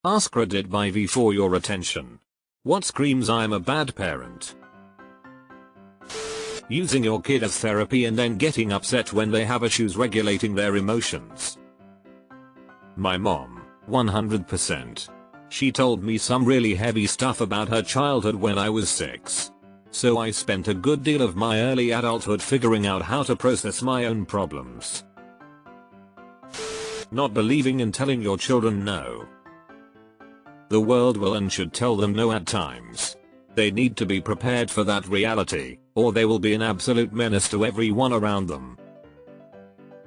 AskReddit by V for your attention. What screams I'm a bad parent? Using your kid as therapy and then getting upset when they have issues regulating their emotions. My mom, 100%. She told me some really heavy stuff about her childhood when I was 6. So I spent a good deal of my early adulthood figuring out how to process my own problems. Not believing in telling your children no. The world will and should tell them no at times. They need to be prepared for that reality, or they will be an absolute menace to everyone around them.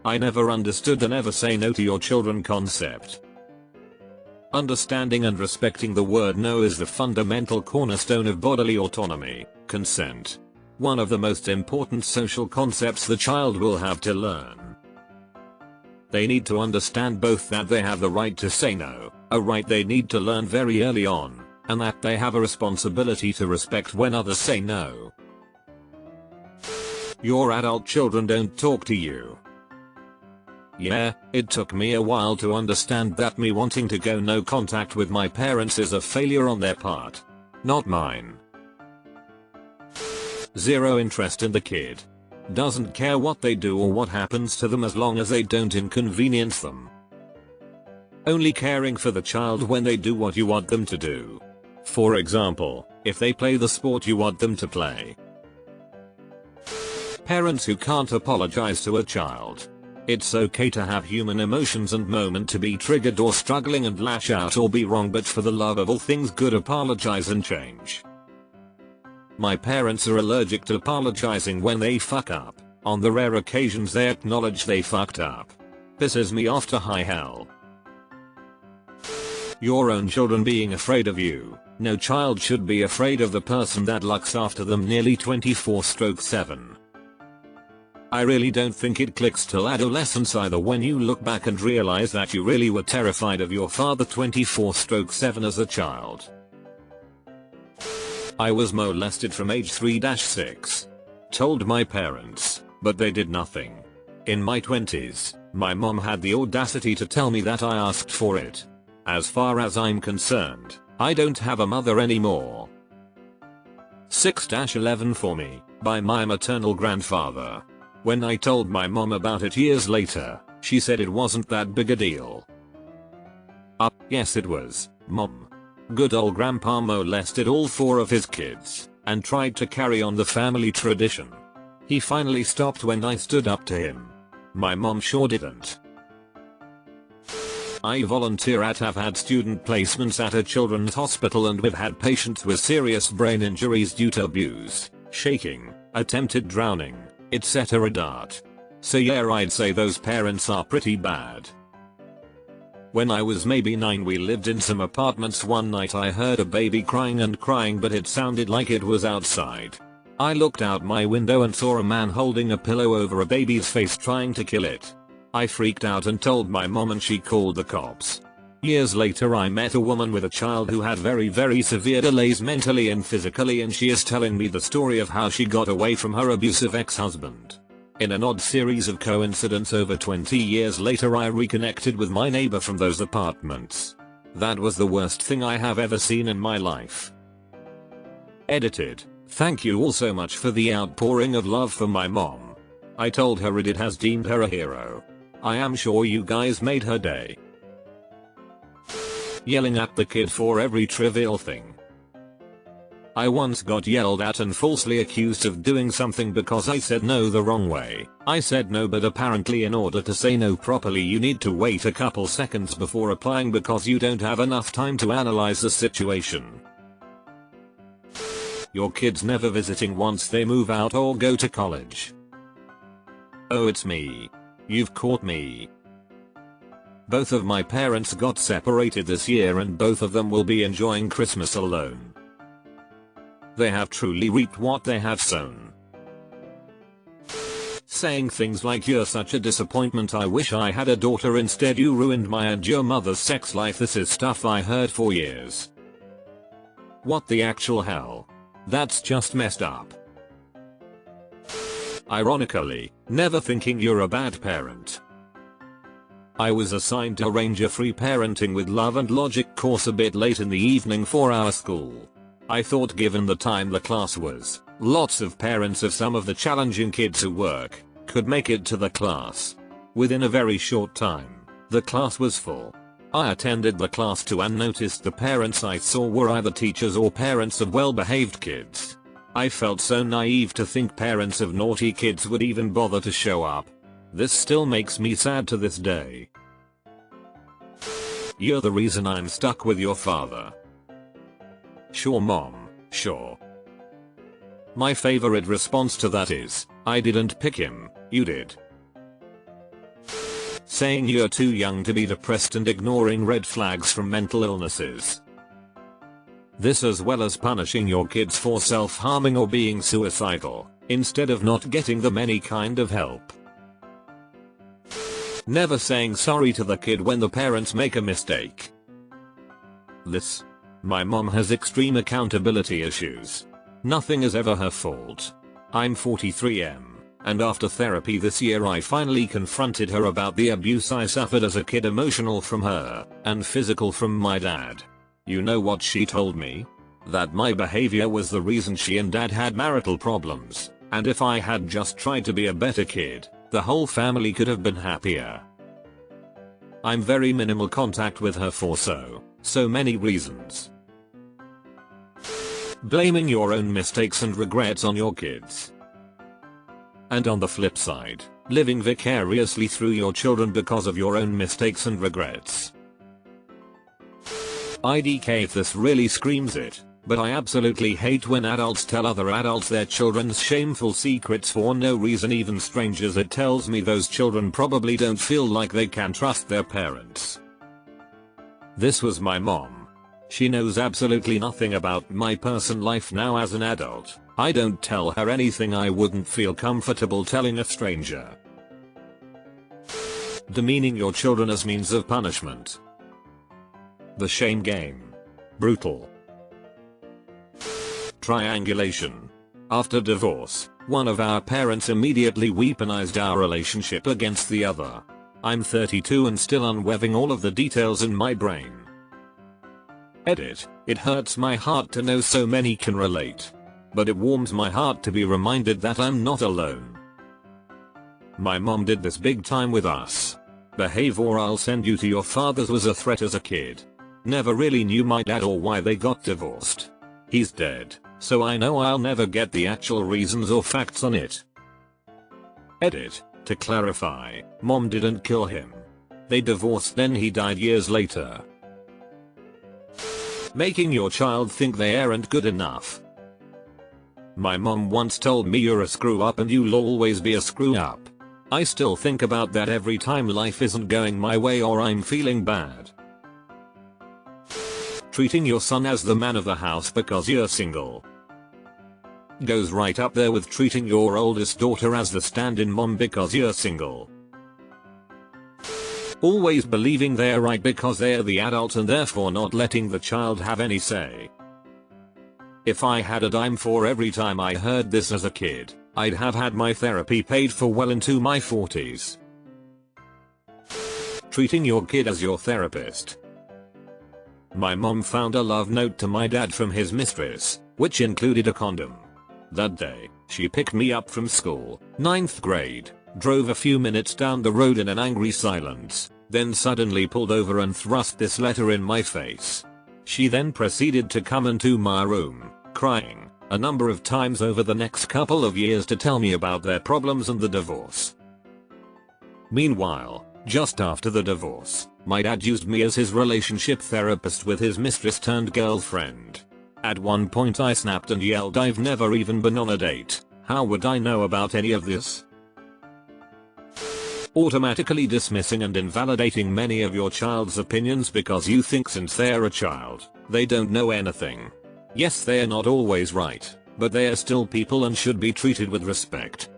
I never understood the never say no to your children concept. Understanding and respecting the word no is the fundamental cornerstone of bodily autonomy, consent. One of the most important social concepts the child will have to learn. They need to understand both that they have the right to say no, a right they need to learn very early on, and that they have a responsibility to respect when others say no. Your adult children don't talk to you. Yeah, it took me a while to understand that me wanting to go no contact with my parents is a failure on their part. Not mine. Zero interest in the kid. Doesn't care what they do or what happens to them as long as they don't inconvenience them. Only caring for the child when they do what you want them to do. For example, if they play the sport you want them to play. Parents who can't apologize to a child. It's okay to have human emotions and moment to be triggered or struggling and lash out or be wrong, but for the love of all things good, apologize and change. My parents are allergic to apologizing when they fuck up. On the rare occasions they acknowledge they fucked up. Pisses me off to high hell. Your own children being afraid of you. No child should be afraid of the person that looks after them nearly 24/7. I really don't think it clicks till adolescence either, when you look back and realize that you really were terrified of your father 24/7 as a child. I was molested from age 3-6. Told my parents, but they did nothing. In my 20s, my mom had the audacity to tell me that I asked for it. As far as I'm concerned, I don't have a mother anymore. 6-11 for me, by my maternal grandfather. When I told my mom about it years later, she said it wasn't that big a deal. Yes it was, Mom. Good old grandpa molested all 4 of his kids, and tried to carry on the family tradition. He finally stopped when I stood up to him. My mom sure didn't. I volunteer at have had student placements at a children's hospital, and we've had patients with serious brain injuries due to abuse, shaking, attempted drowning, etc. So yeah, I'd say those parents are pretty bad. When I was maybe 9, we lived in some apartments. One night I heard a baby crying and crying, but it sounded like it was outside. I looked out my window and saw a man holding a pillow over a baby's face trying to kill it. I freaked out and told my mom, and she called the cops. Years later I met a woman with a child who had very severe delays mentally and physically, and she is telling me the story of how she got away from her abusive ex-husband. In an odd series of coincidence, over 20 years later I reconnected with my neighbor from those apartments. That was the worst thing I have ever seen in my life. Edited. Thank you all so much for the outpouring of love for my mom. I told her Reddit has deemed her a hero. I am sure you guys made her day. Yelling at the kid for every trivial thing. I once got yelled at and falsely accused of doing something because I said no the wrong way. I said no, but apparently in order to say no properly you need to wait a couple seconds before replying because you don't have enough time to analyze the situation. Your kids never visiting once they move out or go to college. Oh, it's me. You've caught me. Both of my parents got separated this year, and both of them will be enjoying Christmas alone. They have truly reaped what they have sown. Saying things like "you're such a disappointment, I wish I had a daughter instead, you ruined my and your mother's sex life." This is stuff I heard for years. What the actual hell? That's just messed up. Ironically, never thinking you're a bad parent. I was assigned to arrange a free parenting with love and logic course a bit late in the evening for our school. I thought given the time the class was, lots of parents of some of the challenging kids who work, could make it to the class. Within a very short time, the class was full. I attended the class too and noticed the parents I saw were either teachers or parents of well-behaved kids. I felt so naive to think parents of naughty kids would even bother to show up. This still makes me sad to this day. You're the reason I'm stuck with your father. Sure mom, sure. My favorite response to that is, I didn't pick him, you did. Saying you're too young to be depressed and ignoring red flags from mental illnesses. This as well as punishing your kids for self-harming or being suicidal, instead of not getting them any kind of help. Never saying sorry to the kid when the parents make a mistake. This. My mom has extreme accountability issues. Nothing is ever her fault. I'm 43M, and after therapy this year I finally confronted her about the abuse I suffered as a kid, emotional from her, and physical from my dad. You know what she told me? That my behavior was the reason she and dad had marital problems, and if I had just tried to be a better kid, the whole family could have been happier. I'm very minimal contact with her for so many reasons. Blaming your own mistakes and regrets on your kids. And on the flip side, living vicariously through your children because of your own mistakes and regrets. IDK if this really screams it, but I absolutely hate when adults tell other adults their children's shameful secrets for no reason, even strangers. It tells me those children probably don't feel like they can trust their parents. This was my mom. She knows absolutely nothing about my personal life now as an adult. I don't tell her anything I wouldn't feel comfortable telling a stranger. Demeaning your children as means of punishment. The shame game. Brutal. Triangulation. After divorce, one of our parents immediately weaponized our relationship against the other. I'm 32 and still unweaving all of the details in my brain. Edit. It hurts my heart to know so many can relate. But it warms my heart to be reminded that I'm not alone. My mom did this big time with us. Behave or I'll send you to your father's was a threat as a kid. Never really knew my dad or why they got divorced. He's dead, so I know I'll never get the actual reasons or facts on it. Edit. To clarify, mom didn't kill him. They divorced, then he died years later. Making your child think they aren't good enough. My mom once told me you're a screw up and you'll always be a screw up. I still think about that every time life isn't going my way or I'm feeling bad. Treating your son as the man of the house because you're single. Goes right up there with treating your oldest daughter as the stand-in mom because you're single. Always believing they're right because they're the adult and therefore not letting the child have any say. If I had a dime for every time I heard this as a kid, I'd have had my therapy paid for well into my 40s. Treating your kid as your therapist. My mom found a love note to my dad from his mistress, which included a condom. That day, she picked me up from school, 9th grade, drove a few minutes down the road in an angry silence, then suddenly pulled over and thrust this letter in my face. She then proceeded to come into my room, crying, a number of times over the next couple of years to tell me about their problems and the divorce. Meanwhile, just after the divorce, my dad used me as his relationship therapist with his mistress turned girlfriend. At one point I snapped and yelled, I've never even been on a date. How would I know about any of this? Automatically dismissing and invalidating many of your child's opinions because you think since they're a child, they don't know anything. Yes, they're not always right, but they are still people and should be treated with respect.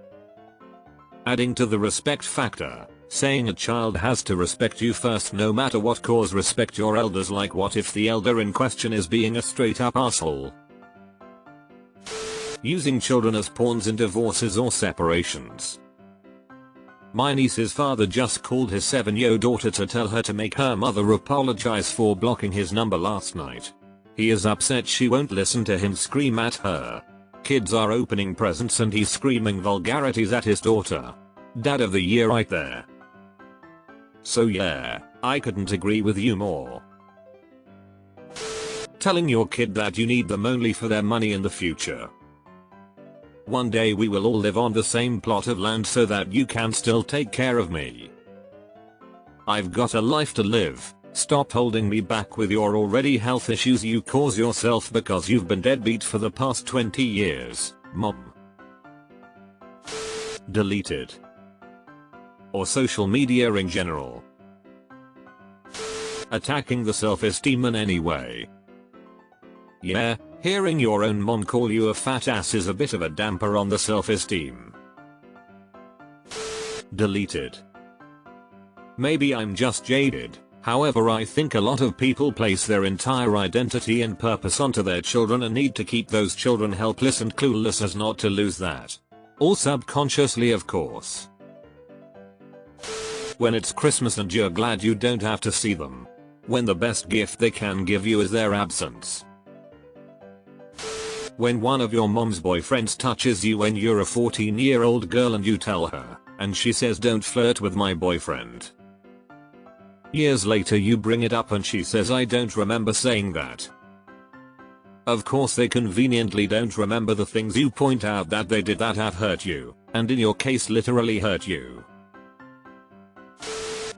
Adding to the respect factor, saying a child has to respect you first no matter what cause. Respect your elders. Like, what if the elder in question is being a straight up asshole? Using children as pawns in divorces or separations. My niece's father just called his 7-year-old daughter to tell her to make her mother apologize for blocking his number last night. He is upset she won't listen to him scream at her. Kids are opening presents and he's screaming vulgarities at his daughter. Dad of the year right there. So yeah, I couldn't agree with you more. Telling your kid that you need them only for their money in the future. One day we will all live on the same plot of land so that you can still take care of me. I've got a life to live. Stop holding me back with your already health issues you cause yourself because you've been deadbeat for the past 20 years, Mom. Deleted. Or social media in general. Attacking the self-esteem in any way. Yeah, hearing your own mom call you a fat ass is a bit of a damper on the self-esteem. Deleted. Maybe I'm just jaded. However, I think a lot of people place their entire identity and purpose onto their children and need to keep those children helpless and clueless as not to lose that. All subconsciously, of course. When it's Christmas and you're glad you don't have to see them. When the best gift they can give you is their absence. When one of your mom's boyfriends touches you when you're a 14-year-old girl and you tell her, and she says don't flirt with my boyfriend. Years later you bring it up and she says I don't remember saying that. Of course they conveniently don't remember the things you point out that they did that have hurt you, and in your case literally hurt you.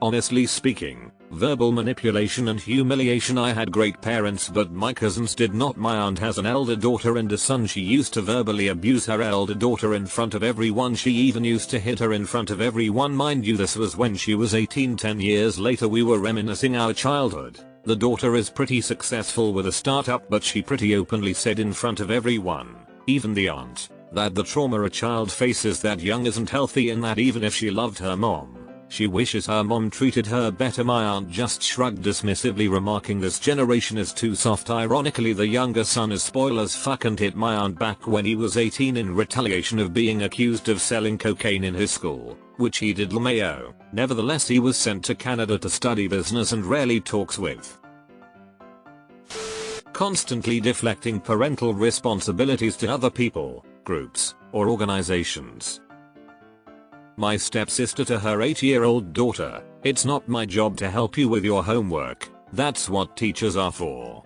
Honestly speaking, verbal manipulation and humiliation. I had great parents but my cousins did not. My aunt has an elder daughter and a son. She used to verbally abuse her elder daughter in front of everyone. She even used to hit her in front of everyone. Mind you, this was when she was 18. 10 years later we were reminiscing our childhood. The daughter is pretty successful with a startup, but she pretty openly said in front of everyone, even the aunt, that the trauma a child faces that young isn't healthy and that even if she loved her mom, she wishes her mom treated her better. My aunt just shrugged dismissively, remarking this generation is too soft. Ironically, the younger son is spoiled as fuck and hit my aunt back when he was 18 in retaliation of being accused of selling cocaine in his school, which he did. LMAO. Nevertheless, he was sent to Canada to study business and rarely talks with. Constantly deflecting parental responsibilities to other people, groups, or organizations. My stepsister to her 8-year-old daughter, it's not my job to help you with your homework, that's what teachers are for.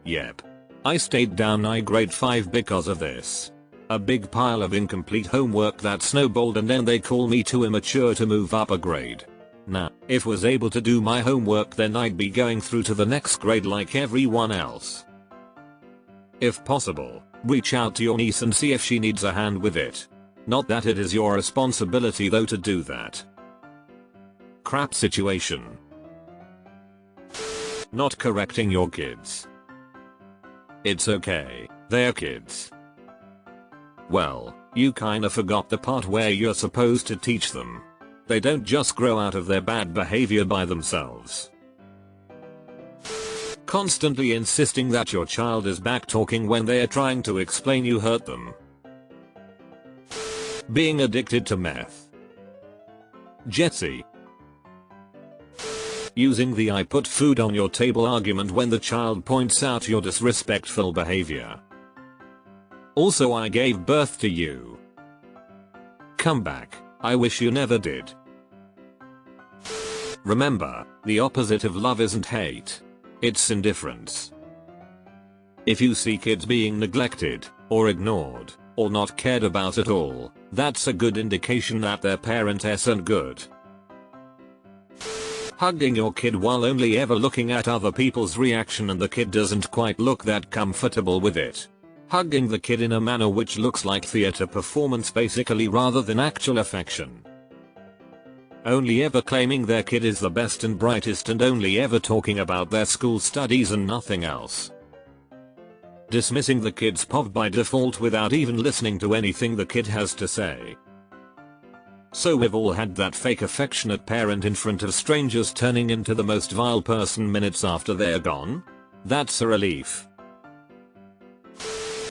Yep. I stayed down grade 5 because of this. A big pile of incomplete homework that snowballed and then they call me too immature to move up a grade. Nah, if was able to do my homework then I'd be going through to the next grade like everyone else. If possible, reach out to your niece and see if she needs a hand with it. Not that it is your responsibility though to do that. Crap situation. Not correcting your kids. It's okay, they're kids. Well, you kinda forgot the part where you're supposed to teach them. They don't just grow out of their bad behavior by themselves. Constantly insisting that your child is back talking when they are trying to explain you hurt them. Being addicted to meth. Jetsy. Using the I put food on your table argument when the child points out your disrespectful behavior. Also, I gave birth to you. Come back, I wish you never did. Remember, the opposite of love isn't hate. It's indifference. If you see kids being neglected, or ignored, or not cared about at all, that's a good indication that their parent isn't good. Hugging your kid while only ever looking at other people's reaction and the kid doesn't quite look that comfortable with it. Hugging the kid in a manner which looks like theater performance basically rather than actual affection. Only ever claiming their kid is the best and brightest and only ever talking about their school studies and nothing else. Dismissing the kid's POV by default without even listening to anything the kid has to say. So we've all had that fake affectionate parent in front of strangers turning into the most vile person minutes after they're gone? That's a relief.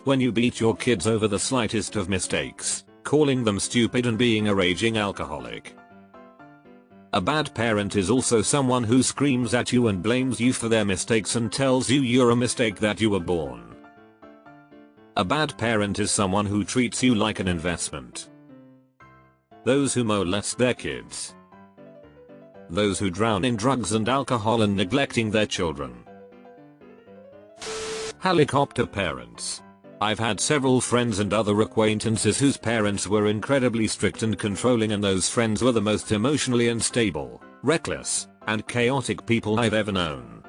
When you beat your kids over the slightest of mistakes. calling them stupid and being a raging alcoholic. A bad parent is also someone who screams at you and blames you for their mistakes and tells you you're a mistake that you were born. A bad parent is someone who treats you like an investment. Those who molest their kids. Those who drown in drugs and alcohol and neglecting their children. Helicopter parents. I've had several friends and other acquaintances whose parents were incredibly strict and controlling, and those friends were the most emotionally unstable, reckless, and chaotic people I've ever known.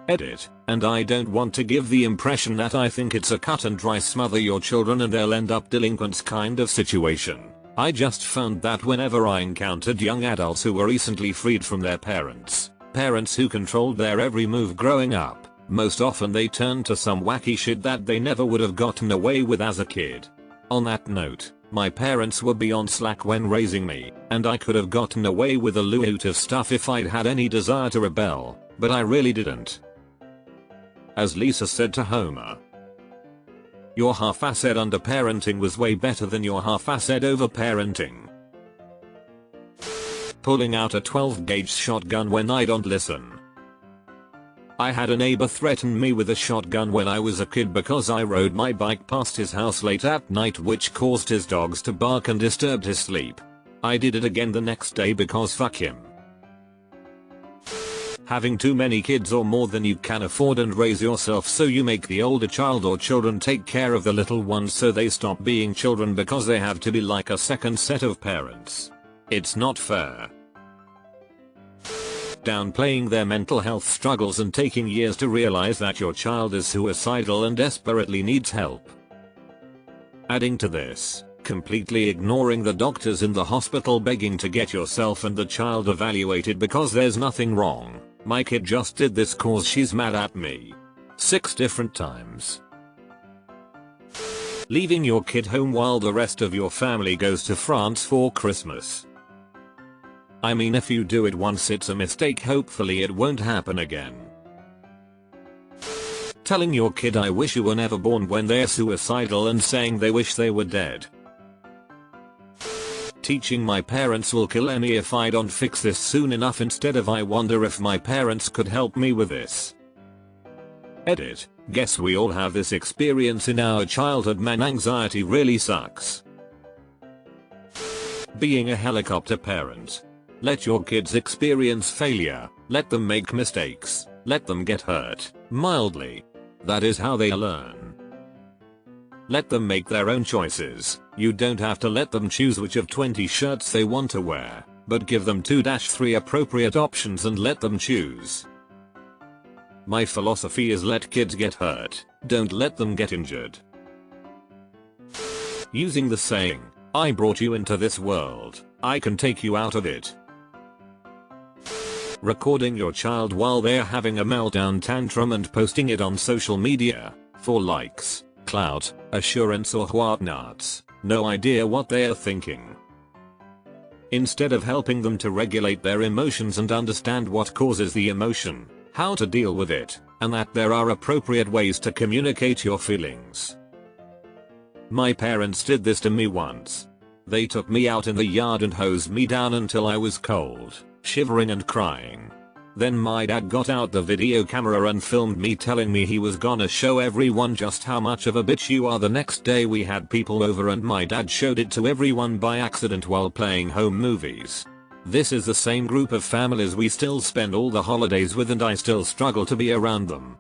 Edit, and I don't want to give the impression that I think it's a cut and dry smother your children and they'll end up delinquents kind of situation. I just found that whenever I encountered young adults who were recently freed from their parents who controlled their every move growing up, most often they turned to some wacky shit that they never would have gotten away with as a kid. On that note, my parents were beyond slack when raising me, and I could have gotten away with a loot of stuff if I'd had any desire to rebel, but I really didn't. As Lisa said to Homer, your half-assed underparenting was way better than your half-assed overparenting. Pulling out a 12-gauge shotgun when I don't listen. I had a neighbor threaten me with a shotgun when I was a kid because I rode my bike past his house late at night, which caused his dogs to bark and disturbed his sleep. I did it again the next day because fuck him. Having too many kids or more than you can afford and raise yourself, so you make the older child or children take care of the little ones so they stop being children because they have to be like a second set of parents. It's not fair. Downplaying their mental health struggles and taking years to realize that your child is suicidal and desperately needs help. Adding to this, completely ignoring the doctors in the hospital begging to get yourself and the child evaluated because there's nothing wrong. My kid just did this cause she's mad at me. 6 different times. Leaving your kid home while the rest of your family goes to France for Christmas. I mean, if you do it once it's a mistake, hopefully it won't happen again. Telling your kid I wish you were never born when they're suicidal and saying they wish they were dead. Teaching my parents will kill me if I don't fix this soon enough instead of I wonder if my parents could help me with this. Edit, guess we all have this experience in our childhood, man, anxiety really sucks. Being a helicopter parent. Let your kids experience failure, let them make mistakes, let them get hurt, mildly. That is how they learn. Let them make their own choices. You don't have to let them choose which of 20 shirts they want to wear, but give them 2-3 appropriate options and let them choose. My philosophy is let kids get hurt, don't let them get injured. Using the saying, I brought you into this world, I can take you out of it. Recording your child while they're having a meltdown tantrum and posting it on social media, for likes, clout, assurance or whatnots, no idea what they're thinking. Instead of helping them to regulate their emotions and understand what causes the emotion, how to deal with it, and that there are appropriate ways to communicate your feelings. My parents did this to me once. They took me out in the yard and hosed me down until I was cold, shivering and crying. Then my dad got out the video camera and filmed me telling me he was gonna show everyone just how much of a bitch you are. The next day we had people over and my dad showed it to everyone by accident while playing home movies. This is the same group of families we still spend all the holidays with and I still struggle to be around them.